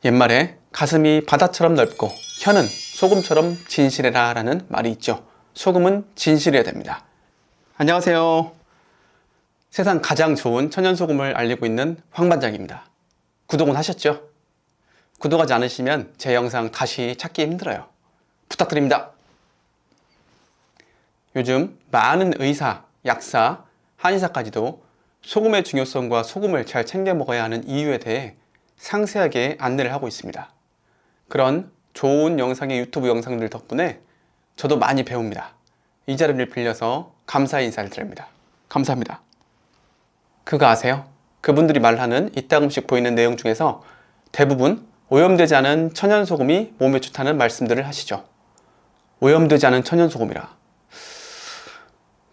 옛말에 가슴이 바다처럼 넓고 혀는 소금처럼 진실해라 라는 말이 있죠. 소금은 진실해야 됩니다. 안녕하세요. 세상 가장 좋은 천연소금을 알리고 있는 황반장입니다. 구독은 하셨죠? 구독하지 않으시면 제 영상 다시 찾기 힘들어요. 부탁드립니다. 요즘 많은 의사, 약사, 한의사까지도 소금의 중요성과 소금을 잘 챙겨 먹어야 하는 이유에 대해 상세하게 안내를 하고 있습니다. 그런 좋은 영상의 유튜브 영상들 덕분에 저도 많이 배웁니다. 이 자리를 빌려서 감사의 인사를 드립니다. 감사합니다. 그거 아세요? 그분들이 말하는 이따금씩 보이는 내용 중에서 대부분 오염되지 않은 천연소금이 몸에 좋다는 말씀들을 하시죠. 오염되지 않은 천연소금이라.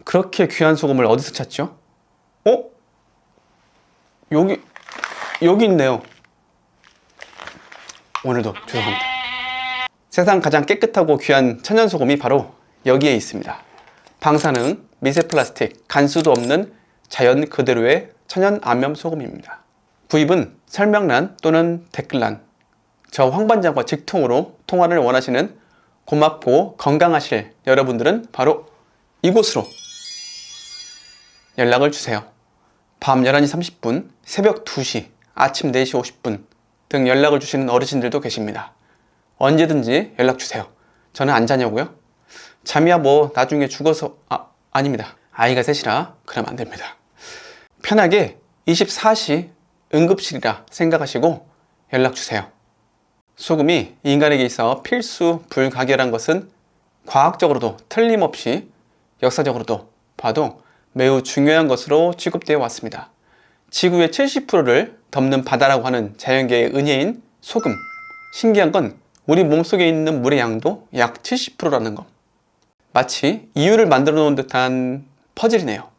그렇게 귀한 소금을 어디서 찾죠? 여기 있네요. 오늘도 죄송합니다. 세상 가장 깨끗하고 귀한 천연소금이 바로 여기에 있습니다. 방사능, 미세 플라스틱, 간수도 없는 자연 그대로의 천연 암염소금입니다. 구입은 설명란 또는 댓글란, 저 황반장과 직통으로 통화를 원하시는 고맙고 건강하실 여러분들은 바로 이곳으로 연락을 주세요. 밤 11시 30분, 새벽 2시, 아침 4시 50분 등 연락을 주시는 어르신들도 계십니다. 언제든지 연락 주세요. 저는 안 자냐고요? 잠이야 뭐 나중에 죽어서... 아닙니다. 아이가 셋이라 그러면 안 됩니다. 편하게 24시 응급실이라 생각하시고 연락 주세요. 소금이 인간에게 있어 필수 불가결한 것은 과학적으로도 틀림없이 역사적으로도 봐도 매우 중요한 것으로 취급되어 왔습니다. 지구의 70%를 덮는 바다라고 하는 자연계의 은혜인 소금. 신기한 건 우리 몸속에 있는 물의 양도 약 70%라는 것. 마치 이유를 만들어 놓은 듯한 퍼즐이네요.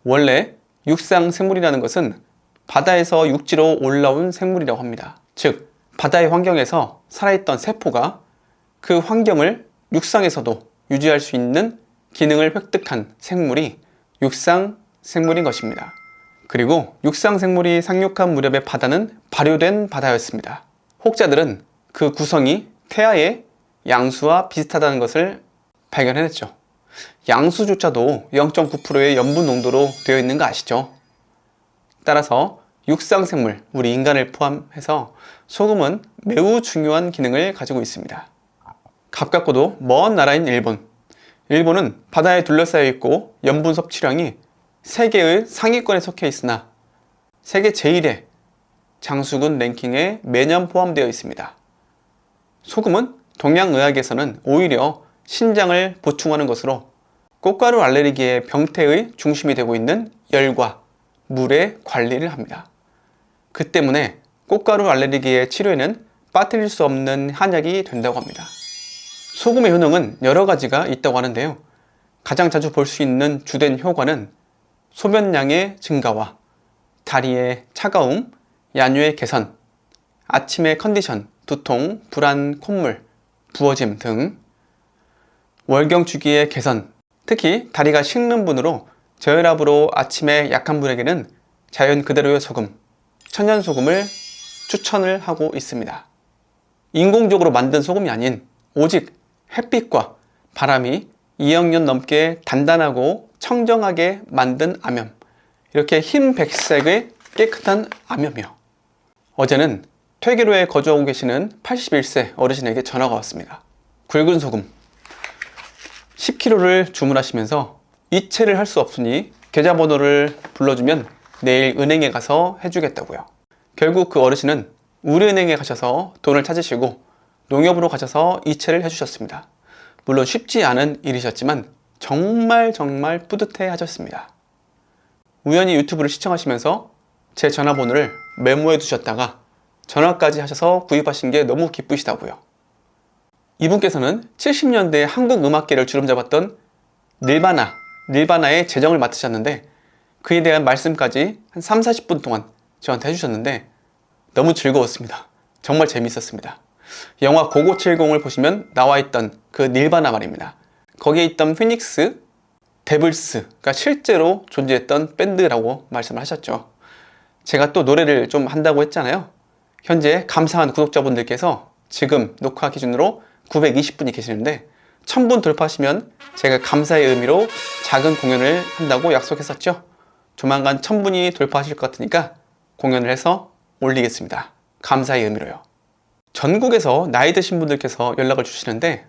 원래 육상 생물이라는 것은 바다에서 육지로 올라온 생물이라고 합니다. 즉 바다의 환경에서 살아있던 세포가 그 환경을 육상에서도 유지할 수 있는 기능을 획득한 생물이 육상 생물인 것입니다. 그리고 육상 생물이 상륙한 무렵의 바다는 발효된 바다였습니다. 혹자들은 그 구성이 태아의 양수와 비슷하다는 것을 발견해냈죠. 양수조차도 0.9%의 염분 농도로 되어 있는 거 아시죠? 따라서 육상 생물, 우리 인간을 포함해서 소금은 매우 중요한 기능을 가지고 있습니다. 가깝고도 먼 나라인 일본. 일본은 바다에 둘러싸여 있고 염분 섭취량이 세계의 상위권에 속해 있으나 세계 제1의 장수군 랭킹에 매년 포함되어 있습니다. 소금은 동양의학에서는 오히려 신장을 보충하는 것으로 꽃가루 알레르기의 병태의 중심이 되고 있는 열과 물의 관리를 합니다. 그 때문에 꽃가루 알레르기의 치료에는 빠뜨릴 수 없는 한약이 된다고 합니다. 소금의 효능은 여러 가지가 있다고 하는데요. 가장 자주 볼 수 있는 주된 효과는 소변량의 증가와 다리의 차가움, 야뇨의 개선, 아침의 컨디션, 두통, 불안, 콧물, 부어짐 등 월경 주기의 개선, 특히 다리가 식는 분으로 저혈압으로 아침에 약한 분에게는 자연 그대로의 소금, 천연소금을 추천을 하고 있습니다. 인공적으로 만든 소금이 아닌 오직 햇빛과 바람이 2억 년 넘게 단단하고 청정하게 만든 암염, 이렇게 흰 백색의 깨끗한 암염이요. 어제는 퇴계로에 거주하고 계시는 81세 어르신에게 전화가 왔습니다. 굵은 소금 10kg를 주문하시면서 이체를 할 수 없으니 계좌번호를 불러주면 내일 은행에 가서 해주겠다고요. 결국 그 어르신은 우리은행에 가셔서 돈을 찾으시고 농협으로 가셔서 이체를 해주셨습니다. 물론 쉽지 않은 일이셨지만 정말 뿌듯해 하셨습니다. 우연히 유튜브를 시청하시면서 제 전화번호를 메모해 두셨다가 전화까지 하셔서 구입하신 게 너무 기쁘시다고요. 이분께서는 70년대 한국 음악계를 주름잡았던 닐바나의 재정을 맡으셨는데 그에 대한 말씀까지 한 30-40분 동안 저한테 해주셨는데 너무 즐거웠습니다. 정말 재밌었습니다. 영화 고고 70을 보시면 나와있던 그 닐바나 말입니다. 거기에 있던 피닉스, 데블스가 실제로 존재했던 밴드라고 말씀을 하셨죠. 제가 또 노래를 좀 한다고 했잖아요. 현재 감사한 구독자분들께서 지금 녹화 기준으로 920분이 계시는데 1000분 돌파하시면 제가 감사의 의미로 작은 공연을 한다고 약속했었죠. 조만간 1000분이 돌파하실 것 같으니까 공연을 해서 올리겠습니다. 감사의 의미로요. 전국에서 나이 드신 분들께서 연락을 주시는데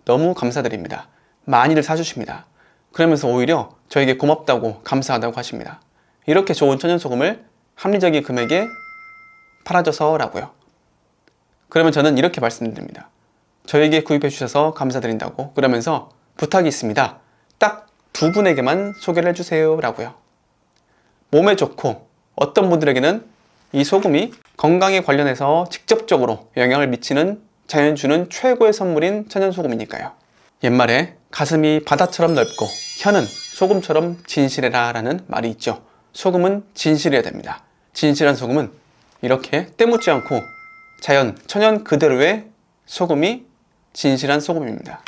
너무 감사드립니다. 많이들 사주십니다. 그러면서 오히려 저에게 고맙다고 감사하다고 하십니다. 이렇게 좋은 천연소금을 합리적인 금액에 팔아줘서 라고요. 그러면 저는 이렇게 말씀드립니다. 저에게 구입해 주셔서 감사드린다고, 그러면서 부탁이 있습니다. 딱 2분에게만 소개를 해주세요 라고요. 몸에 좋고 어떤 분들에게는 이 소금이 건강에 관련해서 직접적으로 영향을 미치는 자연이 주는 최고의 선물인 천연소금이니까요. 옛말에 가슴이 바다처럼 넓고 혀는 소금처럼 진실해라 라는 말이 있죠. 소금은 진실해야 됩니다. 진실한 소금은 이렇게 때묻지 않고 자연, 천연 그대로의 소금이 진실한 소금입니다.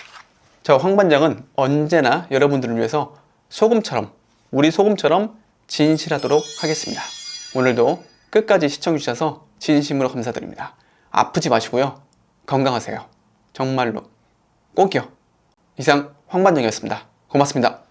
저 황반장은 언제나 여러분들을 위해서 소금처럼, 우리 소금처럼 진실하도록 하겠습니다. 오늘도 끝까지 시청해주셔서 진심으로 감사드립니다. 아프지 마시고요. 건강하세요. 정말로 꼭이요. 이상 황반장이었습니다. 고맙습니다.